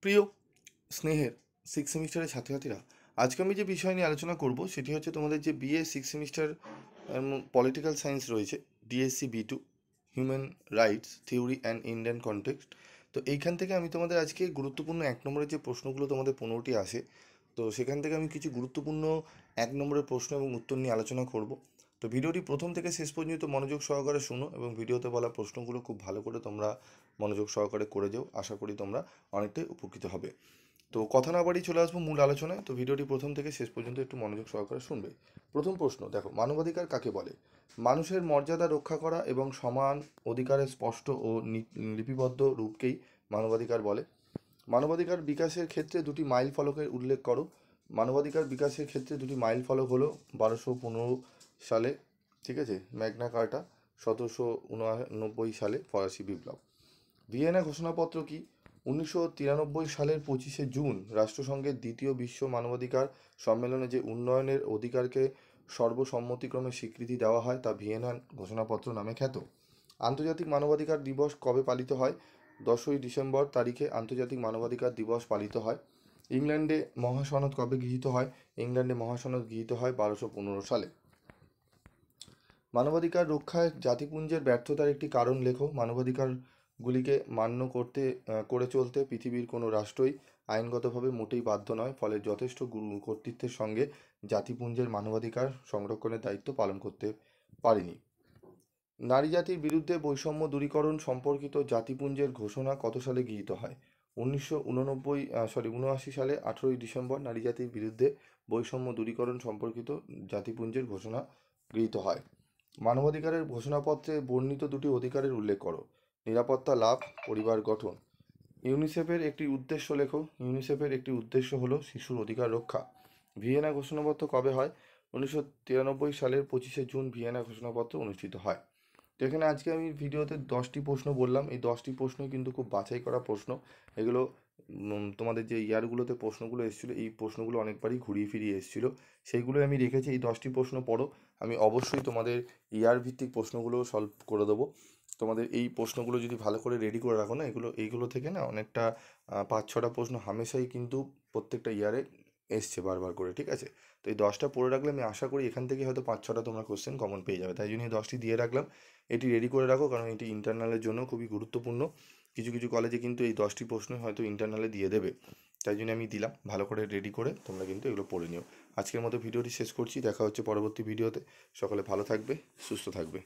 প্রিয় স্নেহের সিক্স সেমিস্টারের ছাত্রছাত্রীরা, আজকে আমি যে বিষয় নিয়ে আলোচনা করব সেটি হচ্ছে তোমাদের যে BA six semester political science রয়েছে, DSC B two, human rights theory and Indian context. তো এইখান থেকে আমি তোমাদের আজকে গুরুত্বপূর্ণ 1 নম্বরের যে প্রশ্নগুলো তোমাদের 15টি আসে, তো সেখান থেকে আমি কিছু গুরুত্বপূর্ণ 1 নম্বরের প্রশ্ন এবং উত্তর নিয়ে আলোচনা করব। তো ভিডিওটি প্রথম থেকে শেষ পর্যন্ত মনোযোগ সহকারে শুনো এবং ভিডিওতে বলা প্রশ্নগুলো খুব ভালো করে তোমরা মনোযোগ সহকারে করে যাও। আশা করি তোমরা অনেকটাই উপকৃত হবে। তো কথা না বাড়িয়ে চলে আসবো মূল আলোচনায়। তো ভিডিওটি প্রথম থেকে শেষ পর্যন্ত একটু মনোযোগ সহকারে শুনবে। প্রথম প্রশ্ন দেখো, মানবাধিকার কাকে বলে? মানুষের মর্যাদা রক্ষা করা এবং সমান অধিকারের স্পষ্ট ও লিপিবদ্ধ রূপকেই মানবাধিকার বলে। মানবাধিকার বিকাশের ক্ষেত্রে দুটি মাইল ফলকের উল্লেখ করো। মানবাধিকার বিকাশের ক্ষেত্রে দুটি মাইল ফলক হলো 1215 সালে, ঠিক আছে, ম্যাগনা কার্টা, 1789 সালে ফরাসি বিপ্লব। ভিয়েনা ঘোষণাপত্র কি? 1993 সালের 25শে জুন রাষ্ট্রসংঘের দ্বিতীয় বিশ্ব মানবাধিকার সম্মেলনে যে উন্নয়নের অধিকারকে সর্বসম্মতিক্রমে স্বীকৃতি দেওয়া হয় তা ভিয়েনা ঘোষণাপত্র নামে খ্যাত। আন্তর্জাতিক মানবাধিকার দিবস কবে পালিত হয়? 10ই ডিসেম্বর তারিখে আন্তর্জাতিক মানবাধিকার দিবস পালিত হয়। ইংল্যান্ডে মহাসনদ কবে গৃহীত হয়? ইংল্যান্ডে মহাসনদ গৃহীত হয় 1215 সালে। মানবাধিকার রক্ষায় জাতিপুঞ্জের ব্যর্থতার একটি কারণ লেখো। মানবাধিকারগুলিকে মান্য করে চলতে পৃথিবীর কোনো রাষ্ট্রই আইনগতভাবে মোটেই বাধ্য নয়, ফলে যথেষ্ট কর্তৃত্বের সঙ্গে জাতিপুঞ্জের মানবাধিকার সংরক্ষণের দায়িত্ব পালন করতে পারেনি। নারী জাতির বিরুদ্ধে বৈষম্য দূরীকরণ সম্পর্কিত জাতিপুঞ্জের ঘোষণা কত সালে গৃহীত হয়? 1979 সালে 18ই ডিসেম্বর নারী জাতির বিরুদ্ধে বৈষম্য দূরীকরণ সম্পর্কিত জাতিপুঞ্জের ঘোষণা গৃহীত হয়। মানবাধিকারের ঘোষণাপত্রে বর্ণিত দুটি অধিকারের উল্লেখ করো। নিরাপত্তা লাভ, পরিবার গঠন। ইউনিসেফের একটি উদ্দেশ্য লেখো। ইউনিসেফের একটি উদ্দেশ্য হলো শিশুর অধিকার রক্ষা। ভিয়েনা ঘোষণাপত্র কবে হয়? 1993 সালের 25শে জুন ভিয়েনা ঘোষণাপত্র অনুষ্ঠিত হয়। তো এখানে আজকে আমি ভিডিওতে 10টি প্রশ্ন বললাম। এই 10টি প্রশ্নই কিন্তু খুব বাছাই করা প্রশ্ন। এগুলো তোমাদের যে ইয়ারগুলোতে প্রশ্নগুলো এসেছিলো, এই প্রশ্নগুলো অনেকবারই ঘুরিয়ে ফিরিয়ে এসেছিলো, সেইগুলোই আমি রেখেছি। এই 10টি প্রশ্ন পড়ো। আমি অবশ্যই তোমাদের ইয়ার ভিত্তিক প্রশ্নগুলো সলভ করে দেবো। তোমাদের এই প্রশ্নগুলো যদি ভালো করে রেডি করে রাখো না, এইগুলো থেকে না অনেকটা 5-6টা প্রশ্ন হামেশাই কিন্তু প্রত্যেকটা ইয়ারে এসছে বারবার করে, ঠিক আছে? তো এই 10টা পড়ে রাখলে আমি আশা করি এখান থেকে হয়তো 5-6টা তোমরা কোশ্চেন কমন পেয়ে যাবে। তাই জন্য এই 10টি দিয়ে রাখলাম। এটি রেডি করে রাখো, কারণ এটি ইন্টারনালের জন্য খুবই গুরুত্বপূর্ণ। কিছু কিছু কলেজে কিন্তু এই 10টি প্রশ্নই হয়তো ইন্টারনালে দিয়ে দেবে, তাই জন্য আমি দিলাম। ভালো করে রেডি করে তোমরা কিন্তু এগুলো পড়ে নিও। আজকের মতো ভিডিওটি শেষ করছি। দেখা হচ্ছে পরবর্তী ভিডিওতে। সকলে ভালো থাকবে, সুস্থ থাকবে।